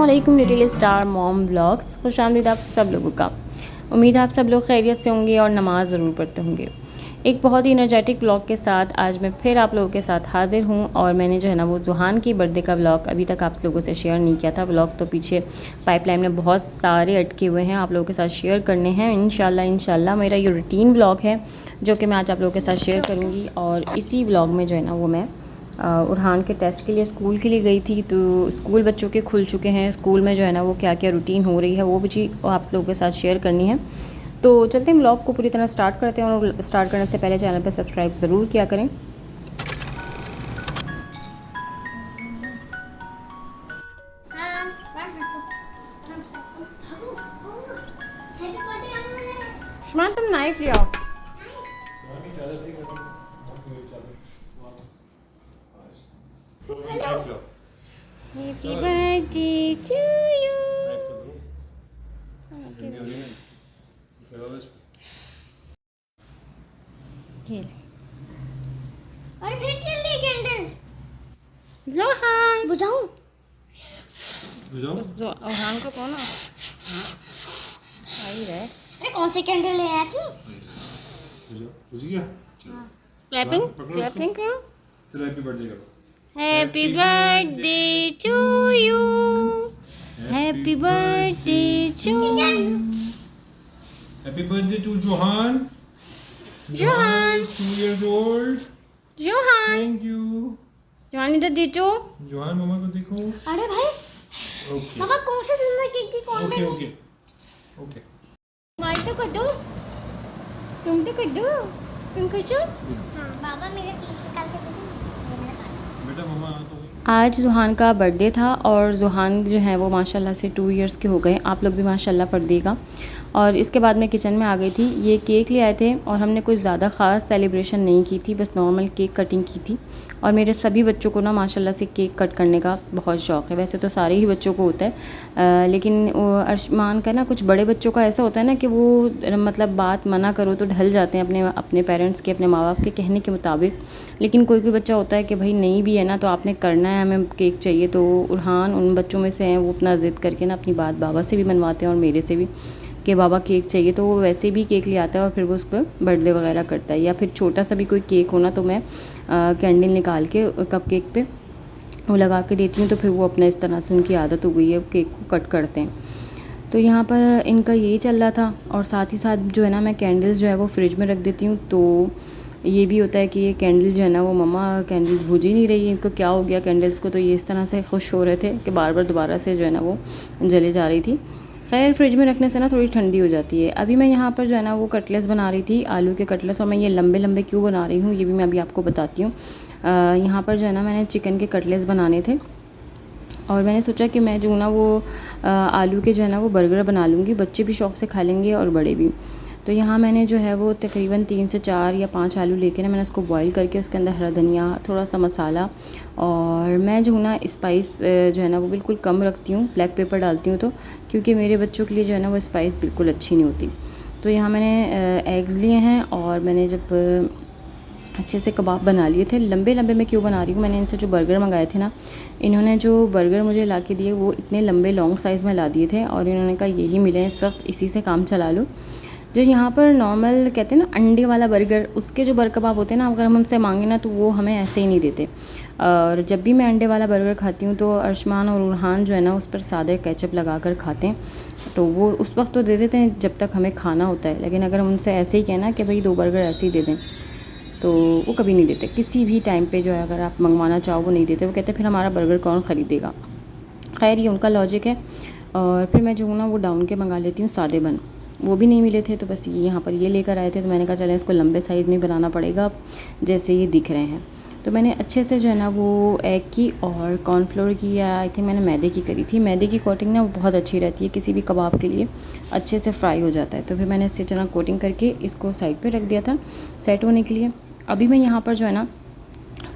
अस्सलामुअलैकुम little star mom blogs. खुशामदीद आप सब लोगों का। उम्मीद है आप सब लोग खैरियत से होंगे और नमाज़ ज़रूर पढ़ते होंगे। एक बहुत ही एनर्जेटिक ब्लॉग के साथ आज मैं फिर आप लोगों के साथ हाज़िर हूँ। और मैंने जो है ना वो जुहान की बर्थडे का ब्लॉग अभी तक आप लोगों से शेयर नहीं किया था। ब्लॉग तो पीछे पाइपलाइन में बहुत सारे अटके हुए हैं, आप लोगों के साथ शेयर करने हैं इंशाल्लाह। मेरा ये रूटीन ब्लॉग है जो कि मैं आज आप लोगों के साथ शेयर करूँगी। और इसी ब्लॉग में जो है ना वो मैं उरहान के टेस्ट के लिए स्कूल के लिए गई थी। तो स्कूल बच्चों के खुल चुके हैं, स्कूल में जो है ना वो क्या क्या रूटीन हो रही है वो भी चीज़ आप लोगों के साथ शेयर करनी है। तो चलते हैं ब्लॉग को पूरी तरह स्टार्ट करते हैं। और स्टार्ट करने से पहले चैनल पर सब्सक्राइब ज़रूर किया करें। शुमान तुम नाइफ ले आओ। Happy birthday to you. अरे फिर चल रही कैंडल। जोहान बुझाऊं? जोहान को कौन है? आई रहे। अरे कौन सी कैंडल ले आया थी? बुझ गया। क्लैपिंग करो। चलो हैप्पी बर्थडे करो। Happy birthday to you. Happy birthday to you. Happy birthday to Johan. Johan. is 2 years old. Johan Thank you. Johan इधर दीचो। जोहान मामा को देखो। अरे भाई ओके पापा कौन सा जिंदा केक की कौन ओके सा? Okay okay. माइक तो कर दो, तुम तो कर दो, तुम खुश हो? हाँ बाबा मेरे पीस निकाल के दे दो। बेटा मामा तो आज जुहान का बर्थडे था और जुहान जो है वो माशाल्लाह से 2 इयर्स के हो गए। आप लोग भी माशाल्लाह पढ़ देगा। और इसके बाद मैं किचन में आ गई थी। ये केक ले आए थे और हमने कुछ ज़्यादा ख़ास सेलिब्रेशन नहीं की थी, बस नॉर्मल केक कटिंग की थी। और मेरे सभी बच्चों को ना माशाल्लाह से केक कट करने का बहुत शौक़ है। वैसे तो सारे ही बच्चों को होता है, लेकिन अर्शमान का ना कुछ बड़े बच्चों का ऐसा होता है ना कि वो मतलब बात मना करो तो ढल जाते हैं अपने पेरेंट्स के, अपने माँ बाप के कहने के मुताबिक। लेकिन कोई बच्चा होता है कि भाई नहीं भी है ना तो आपने करना है, हमें केक चाहिए। तो उरहान उन बच्चों में से हैं, वो अपना ज़िद करके ना अपनी बात बाबा से भी मनवाते हैं और मेरे से भी कि बाबा केक चाहिए। तो वो वैसे भी केक ले आता है और फिर वो उस पर बर्थडे वगैरह करता है। या फिर छोटा सा भी कोई केक हो ना तो मैं कैंडल निकाल के कप केक पे वो लगा के देती हूँ। तो फिर वो अपना इस तरह से उनकी आदत हो गई है, केक को कट करते हैं। तो यहाँ पर इनका यही चल रहा था। और साथ ही साथ जो है ना मैं कैंडल्स जो है वो फ्रिज में रख देती हूँ। तो ये भी होता है कि ये कैंडल जो है ना वो मम्मा कैंडल्स बुझ ही नहीं रही है, इनको क्या हो गया कैंडल्स को। तो ये इस तरह से खुश हो रहे थे कि बार बार दोबारा से जो है ना वो जले जा रही थी। खैर फ्रिज में रखने से ना थोड़ी ठंडी हो जाती है। अभी मैं यहाँ पर जो है ना वो कटलेट्स बना रही थी, आलू के कटलेट्स। और मैं ये लंबे लंबे क्यों बना रही हूँ ये भी मैं अभी आपको बताती हूँ। यहाँ पर जो है ना मैंने चिकन के कटलेट्स बनाने थे और मैंने सोचा कि मैं जो ना वो आलू के जो है ना वो बर्गर बना लूँगी, बच्चे भी शौक़ से खा लेंगे और बड़े भी। तो यहाँ मैंने जो है वो तकरीबन 3 से 4 या 5 आलू लेके ना मैंने उसको बॉईल करके उसके अंदर हरा धनिया, थोड़ा सा मसाला और मैं जो ना स्पाइस जो है ना वो बिल्कुल कम रखती हूँ, ब्लैक पेपर डालती हूँ। तो क्योंकि मेरे बच्चों के लिए जो है ना वो स्पाइस बिल्कुल अच्छी नहीं होती। तो यहाँ मैंने एग्स लिए हैं और मैंने जब अच्छे से कबाब बना लिए थे। लंबे लंबे मैं क्यों बना रही हूँ, मैंने इनसे जो बर्गर मंगाए थे ना, इन्होंने जो बर्गर मुझे ला के दिए वो इतने लंबे लॉन्ग साइज़ में ला दिए थे और इन्होंने कहा यही मिले हैं इस वक्त, इसी से काम चला लो। जो यहाँ पर नॉर्मल कहते हैं ना अंडे वाला बर्गर, उसके जो बर्गर कबाब होते हैं ना, अगर हम उनसे मांगे ना तो वो हमें ऐसे ही नहीं देते। और जब भी मैं अंडे वाला बर्गर खाती हूँ तो अर्शमान और उरहान जो है ना उस पर सादे केचप लगा कर खाते हैं। तो वो उस वक्त तो दे देते हैं जब तक हमें खाना होता है, लेकिन अगर हम उनसे ऐसे ही कहना कि भाई 2 बर्गर ऐसे ही दे दें तो वो कभी नहीं देते। किसी भी टाइम पे जो है अगर आप मंगवाना चाहो वो नहीं देते, वो कहते हैं फिर हमारा बर्गर कौन ख़रीदेगा। खैर ये उनका लॉजिक है। और फिर मैं जो हूँ ना वो डाउन के मंगा लेती हूँ सादे बन, वो भी नहीं मिले थे तो बस यहाँ पर ये लेकर आए थे। तो मैंने कहा चलें इसको लंबे साइज़ में बनाना पड़ेगा जैसे ये दिख रहे हैं। तो मैंने अच्छे से जो है ना वो एग की और कॉर्नफ्लोर की या आई थिंक मैंने मैदे की करी थी। मैदे की कोटिंग ना बहुत अच्छी रहती है, किसी भी कबाब के लिए अच्छे से फ्राई हो जाता है। तो फिर मैंने इससे चना कोटिंग करके इसको साइड पे रख दिया था सेट होने के लिए। अभी मैं यहाँ पर जो है ना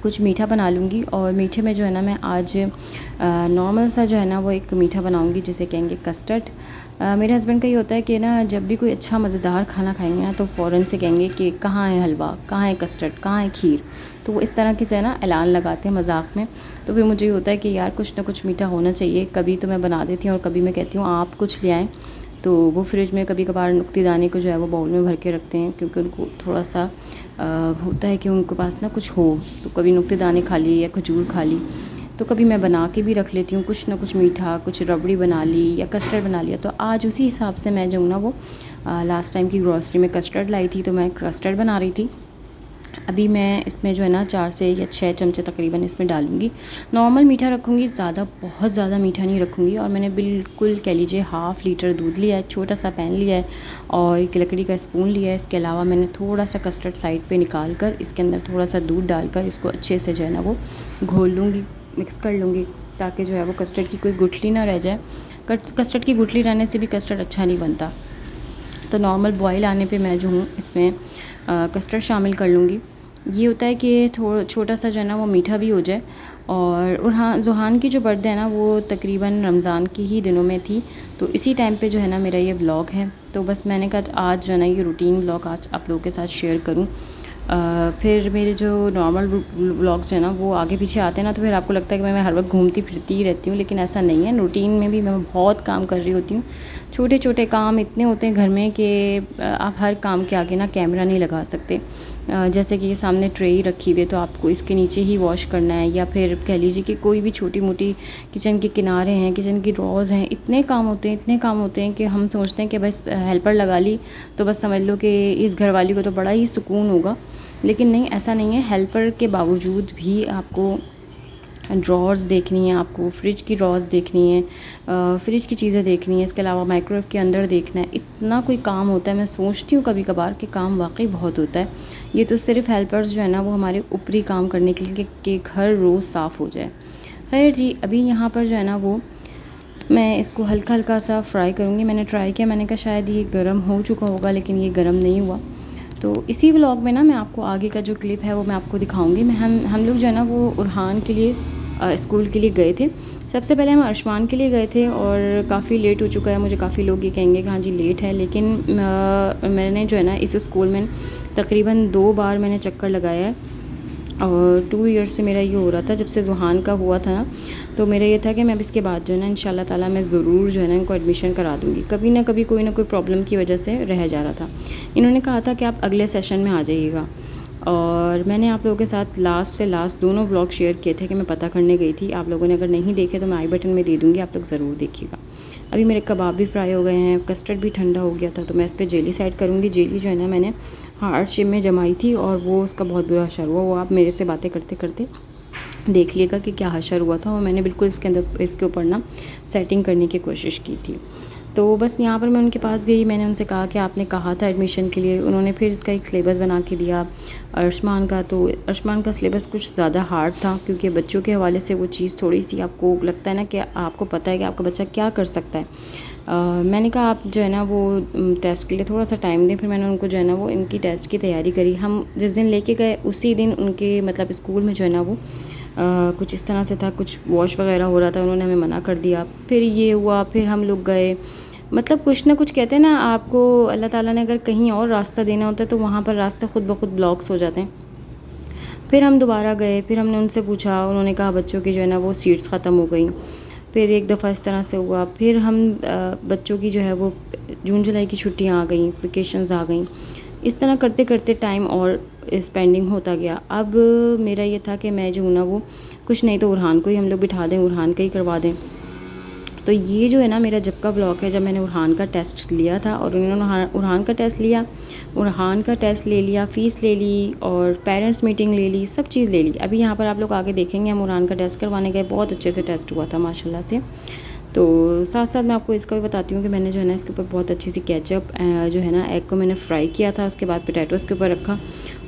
कुछ मीठा बना लूँगी। और मीठे में जो है ना मैं आज नॉर्मल सा जो है ना वो एक मीठा बनाऊँगी जिसे कहेंगे कस्टर्ड। मेरे हस्बैंड का ये होता है कि ना जब भी कोई अच्छा मज़ेदार खाना खाएंगे ना तो फ़ौरन से कहेंगे कि कहाँ है हलवा, कहाँ है कस्टर्ड, कहाँ है खीर। तो वो इस तरह के जो है ना ऐलान लगाते हैं मजाक में। तो फिर मुझे ये होता है कि यार कुछ ना कुछ मीठा होना चाहिए। कभी तो मैं बना देती हूँ और कभी मैं कहती हूँ आप कुछ ले आएँ। तो वो फ्रिज में कभी कभार नुक्तीदाने को जो है वो बाउल में भर के रखते हैं, क्योंकि उनको थोड़ा सा होता है कि उनके पास ना कुछ हो। तो कभी नुक्तीदाने खा ली या खजूर खा ली, तो कभी मैं बना के भी रख लेती हूँ कुछ ना कुछ मीठा, कुछ रबड़ी बना ली या कस्टर्ड बना लिया। तो आज उसी हिसाब से मैं जो हूँ ना वो लास्ट टाइम की ग्रॉसरी में कस्टर्ड लाई थी, तो मैं कस्टर्ड बना रही थी। अभी मैं इसमें जो है ना 4 से या 6 चमचे तकरीबन इसमें डालूँगी। नॉर्मल मीठा रखूँगी, बहुत ज़्यादा मीठा नहीं रखूँगी। और मैंने बिल्कुल कह लीजिए ½ लीटर दूध लिया है, छोटा सा पैन लिया है और एक लकड़ी का स्पून लिया है। इसके अलावा मैंने थोड़ा सा कस्टर्ड साइड पे निकाल कर इसके अंदर थोड़ा सा दूध डालकर इसको अच्छे से जो है ना वो घोल लूँगी, मिक्स कर लूँगी, ताकि जो है वो कस्टर्ड की कोई गुठली ना रह जाए। कस्टर्ड की गुठली रहने से भी कस्टर्ड अच्छा नहीं बनता। तो नॉर्मल बॉयल आने पे मैं जो हूँ इसमें कस्टर्ड शामिल कर लूँगी। ये होता है कि थोड़ा छोटा सा जो है ना वो मीठा भी हो जाए। और हाँ, ज़ुहान की जो बर्थडे है ना वो तकरीबन रमज़ान के ही दिनों में थी, तो इसी टाइम पे जो है ना मेरा ये व्लॉग है। तो बस मैंने कहा आज जो है ना ये रूटीन व्लॉग आज आप लोगों के साथ शेयर करूँ। फिर मेरे जो नॉर्मल व्लॉग्स हैं ना वो आगे पीछे आते हैं ना, तो फिर आपको लगता है कि मैं हर वक्त घूमती फिरती ही रहती हूँ, लेकिन ऐसा नहीं है। रूटीन में भी मैं बहुत काम कर रही होती हूँ। छोटे छोटे काम इतने होते हैं घर में कि आप हर काम के आगे ना कैमरा नहीं लगा सकते। जैसे कि ये सामने ट्रे ही रखी हुई है, तो आपको इसके नीचे ही वॉश करना है, या फिर कह लीजिए कि कोई भी छोटी मोटी किचन के किनारे हैं, किचन की ड्रॉज हैं। इतने काम होते हैं कि हम सोचते हैं कि बस हेल्पर लगा ली तो बस समझ लो कि इस घरवाली को तो बड़ा ही सुकून होगा। लेकिन नहीं, ऐसा नहीं है। हेल्पर के बावजूद भी आपको ड्रॉर्स देखनी है, आपको फ्रिज की ड्रॉर्स देखनी है, फ्रिज की चीज़ें देखनी है, इसके अलावा माइक्रोवेव के अंदर देखना है। इतना कोई काम होता है, मैं सोचती हूँ कभी कभार कि काम वाकई बहुत होता है। ये तो सिर्फ हेल्पर्स जो है ना वो हमारे ऊपरी काम करने के लिए कि घर रोज़ साफ़ हो जाए। खैर जी, अभी यहाँ पर जो है ना वो मैं इसको हल्का हल्का सा फ्राई करूँगी। मैंने ट्राई किया, मैंने कहा शायद ये गर्म हो चुका होगा, लेकिन ये गर्म नहीं हुआ। तो इसी व्लॉग में ना मैं आपको आगे का जो क्लिप है वो मैं आपको दिखाऊंगी। हम लोग जो है ना वो उरहान के लिए स्कूल के लिए गए थे। सबसे पहले हम अर्शमान के लिए गए थे और काफ़ी लेट हो चुका है। मुझे काफ़ी लोग ये कहेंगे कि हाँ जी लेट है, लेकिन मैंने जो है ना इस स्कूल में तकरीबन 2 बार मैंने चक्कर लगाया है। और 2 ईयर्स से मेरा ये हो रहा था, जब से ज़ुहान का हुआ था ना, तो मेरा ये था कि मैं अब इसके बाद जो है ना इंशाल्लाह ताला मैं ज़रूर जो है ना इनको एडमिशन करा दूँगी। कभी ना कभी कोई ना कोई प्रॉब्लम की वजह से रह जा रहा था। इन्होंने कहा था कि आप अगले सेशन में आ जाइएगा, और मैंने आप लोगों के साथ लास्ट से लास्ट दोनों ब्लॉग शेयर किए थे कि मैं पता करने गई थी। आप लोगों ने अगर नहीं देखे तो मैं आई बटन में दे दूँगी, आप लोग ज़रूर देखिएगा। अभी मेरे कबाब भी फ्राई हो गए हैं, कस्टर्ड भी ठंडा हो गया था, तो मैं इस पर जेली साइड करूँगी। जेली जो है ना मैंने हार्ड शेप में जमाई थी और वो उसका बहुत बुरा असर हुआ। वो आप मेरे से बातें करते करते देख लिएगा कि क्या हशर हुआ था। और मैंने बिल्कुल इसके ऊपर ना सेटिंग करने की कोशिश की थी। तो बस यहाँ पर मैं उनके पास गई, मैंने उनसे कहा कि आपने कहा था एडमिशन के लिए। उन्होंने फिर इसका एक सिलेबस बना के दिया अर्शमान का। तो अर्शमान का सिलेबस कुछ ज़्यादा हार्ड था, क्योंकि बच्चों के हवाले से वो चीज़ थोड़ी सी आपको लगता है ना कि आपको पता है कि आपका बच्चा क्या कर सकता है। मैंने कहा आप जो है ना वो टेस्ट के लिए थोड़ा सा टाइम दें। फिर मैंने उनको जो है ना वो इनकी टेस्ट की तैयारी करी। हम जिस दिन लेके गए उसी दिन उनके मतलब स्कूल में जो है ना वो कुछ इस तरह से था, कुछ वॉश वगैरह हो रहा था, उन्होंने हमें मना कर दिया। फिर ये हुआ, फिर हम लोग गए। मतलब कुछ ना कुछ कहते हैं ना, आपको अल्लाह ताला ने अगर कहीं और रास्ता देना होता है तो वहाँ पर रास्ते खुद ब खुद ब्लॉक्स हो जाते हैं। फिर हम दोबारा गए, फिर हमने उनसे पूछा, उन्होंने कहा बच्चों की जो है ना वो सीट्स ख़त्म हो गई। फिर एक दफ़ा इस तरह से हुआ। फिर हम बच्चों की जो है वो जून जुलाई की छुट्टियाँ आ गई, वेकेशंस आ गई। इस तरह करते करते टाइम और स्पेंडिंग होता गया। अब मेरा ये था कि मैं जो हूँ ना वो कुछ नहीं तो उरहान को ही हम लोग बिठा दें, उरहान का ही करवा दें। तो ये जो है ना मेरा जब का ब्लॉग है, जब मैंने उरहान का टेस्ट लिया था और उन्होंने उरहान का टेस्ट लिया, उरहान का टेस्ट ले लिया, फ़ीस ले ली और पेरेंट्स मीटिंग ले ली, सब चीज़ ले ली। अभी यहाँ पर आप लोग आगे देखेंगे हम उरहान का टेस्ट करवाने गए, बहुत अच्छे से टेस्ट हुआ था माशाल्लाह से। तो साथ साथ मैं आपको इसका भी बताती हूँ कि मैंने जो है ना इसके ऊपर बहुत अच्छी सी केचप जो है ना एग को मैंने फ्राई किया था, उसके बाद पोटैटोज़ के ऊपर रखा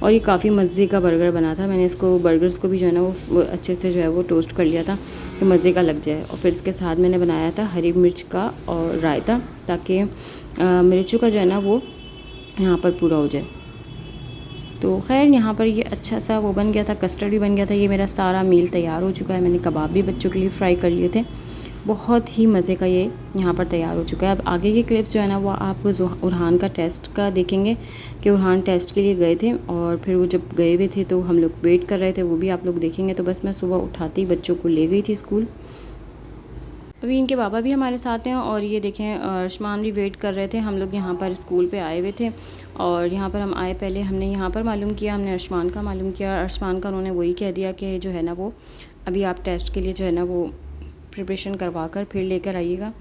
और ये काफ़ी मज़े का बर्गर बना था। मैंने इसको बर्गर्स को भी जो है ना वो अच्छे से जो है वो टोस्ट कर लिया था कि मज़े का लग जाए। और फिर इसके साथ मैंने बनाया था हरी मिर्च का और रायता, ताकि मिर्चों का जो है ना वो यहाँ पर पूरा हो जाए। तो खैर यहाँ पर ये अच्छा सा वो बन गया था, कस्टर्ड भी बन गया था। ये मेरा सारा मील तैयार हो चुका है। मैंने कबाब भी बच्चों के लिए फ्राई कर लिए थे। बहुत ही मज़े का ये यहाँ पर तैयार हो चुका है। अब आगे के क्लिप्स जो है ना वो आप उरहान का टेस्ट का देखेंगे कि उरहान टेस्ट के लिए गए थे और फिर वो जब गए हुए थे तो हम लोग वेट कर रहे थे, वो भी आप लोग देखेंगे। तो बस मैं सुबह उठाते ही बच्चों को ले गई थी स्कूल। अभी इनके बाबा भी हमारे साथ हैं और ये देखें अर्शमान भी वेट कर रहे थे। हम लोग यहाँ पर स्कूल पे आए हुए थे और यहाँ पर हम आए पहले हमने यहाँ पर मालूम किया, हमने अर्शमान का मालूम किया। अर्शमान का उन्होंने वही कह दिया कि जो है ना वो अभी आप टेस्ट के लिए जो है ना वो प्रिपरेशन करवा कर फिर लेकर आइएगा।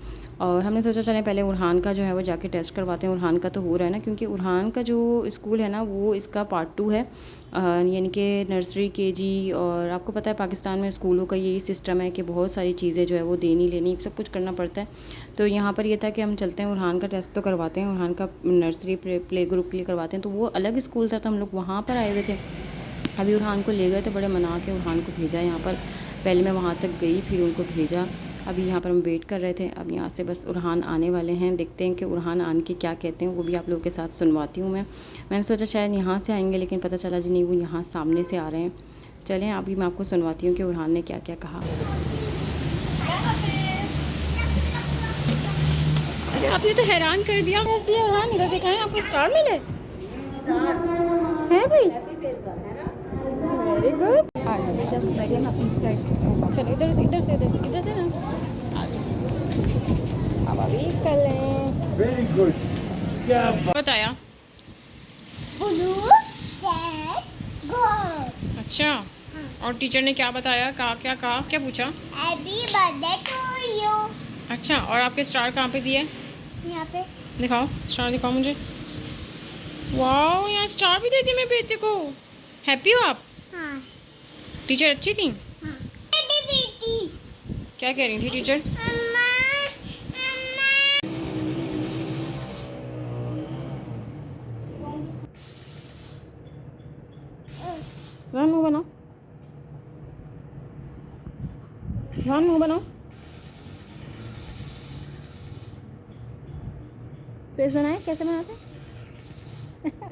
और हमने सोचा चलें पहले उरहान का जो है वो जाके टेस्ट करवाते हैं। उरहान का तो हो रहा है ना, क्योंकि उरहान का जो स्कूल है ना वो इसका पार्ट 2 है, यानी कि नर्सरी केजी। और आपको पता है पाकिस्तान में स्कूलों का यही सिस्टम है कि बहुत सारी चीज़ें जो है वो देनी लेनी सब कुछ करना पड़ता है। तो यहाँ पर ये था कि हम चलते हैं उरहान का टेस्ट तो करवाते हैं, उरहान का नर्सरी प्ले ग्रुप के लिए करवाते हैं। तो वो अलग स्कूल था तो हम लोग वहाँ पर आए हुए थे। अभी उरहान को ले गए थे, बड़े मना के उरहान को भेजा यहाँ पर। पहले मैं वहाँ तक गई फिर उनको भेजा। अभी यहाँ पर हम वेट कर रहे थे। अब यहाँ से बस उरहान आने वाले हैं, देखते हैं कि उरहान आन के क्या कहते हैं, वो भी आप लोगों के साथ सुनवाती हूँ। मैंने सोचा शायद यहाँ से आएंगे लेकिन पता चला जी नहीं, वो यहाँ सामने से आ रहे हैं। चलें अभी मैं आपको सुनवाती हूँ कि उरहान ने क्या क्या कहा। अरे आपने तो हैरान कर दिया उरहान, इधर दिखाएं आपको स्टार मिले है भाई। Very good. चलो इधर से ना आ जाओ। अब अभी कर लें। Very good. क्या बताया? Blue set go. अच्छा, और टीचर ने क्या बताया? क्या पूछा? Happy birthday to you. अच्छा, और आपके स्टार कहाँ पे दिए? यहाँ पे दिखाओ स्टार, दिखाओ मुझे। वाओ, यहाँ स्टार भी दे दी मेरे बेटे को। हैप्पी हो आप? हाँ टीचर अच्छी थी? हाँ। बेटी क्या कह रही थी टीचर? अम्मा मुँह बनाओ, मुँह बनाओ। फेस बनाए, कैसे बनाते हैं?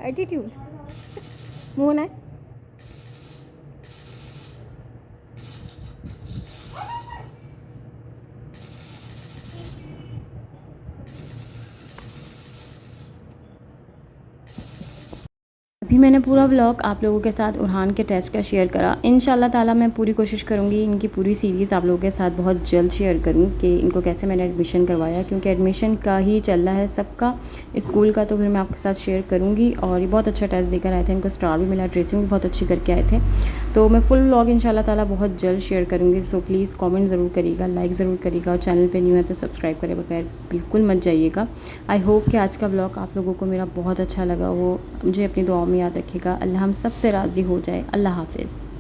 एटीट्यूड। मुँह बनाए। अभी मैंने पूरा व्लॉग आप लोगों के साथ उरहान के टेस्ट का शेयर करा। इंशाल्लाह ताला मैं पूरी कोशिश करूँगी इनकी पूरी सीरीज़ आप लोगों के साथ बहुत जल्द शेयर करूँ कि इनको कैसे मैंने एडमिशन करवाया, क्योंकि एडमिशन का ही चल रहा है सबका स्कूल का। तो फिर मैं आपके साथ शेयर करूँगी। और ये बहुत अच्छा टेस्ट देकर आए थे, इनको स्टार भी मिला, ड्रेसिंग भी बहुत अच्छी करके आए थे। तो मैं फुल व्लॉग इंशाल्लाह ताला बहुत जल्द शेयर करूँगी। सो प्लीज़ कॉमेंट ज़रूर करिएगा, लाइक ज़रूर करिएगा और चैनल पर न्यू है तो सब्सक्राइब करे बगैर बिल्कुल मत जाइएगा। आई होप कि आज का व्लॉग आप लोगों को मेरा बहुत अच्छा लगा। वो मुझे अपनी दुआओं में याद रखिएगा। अल्लाह हम सब से राज़ी हो जाए। अल्लाह हाफ़िज़।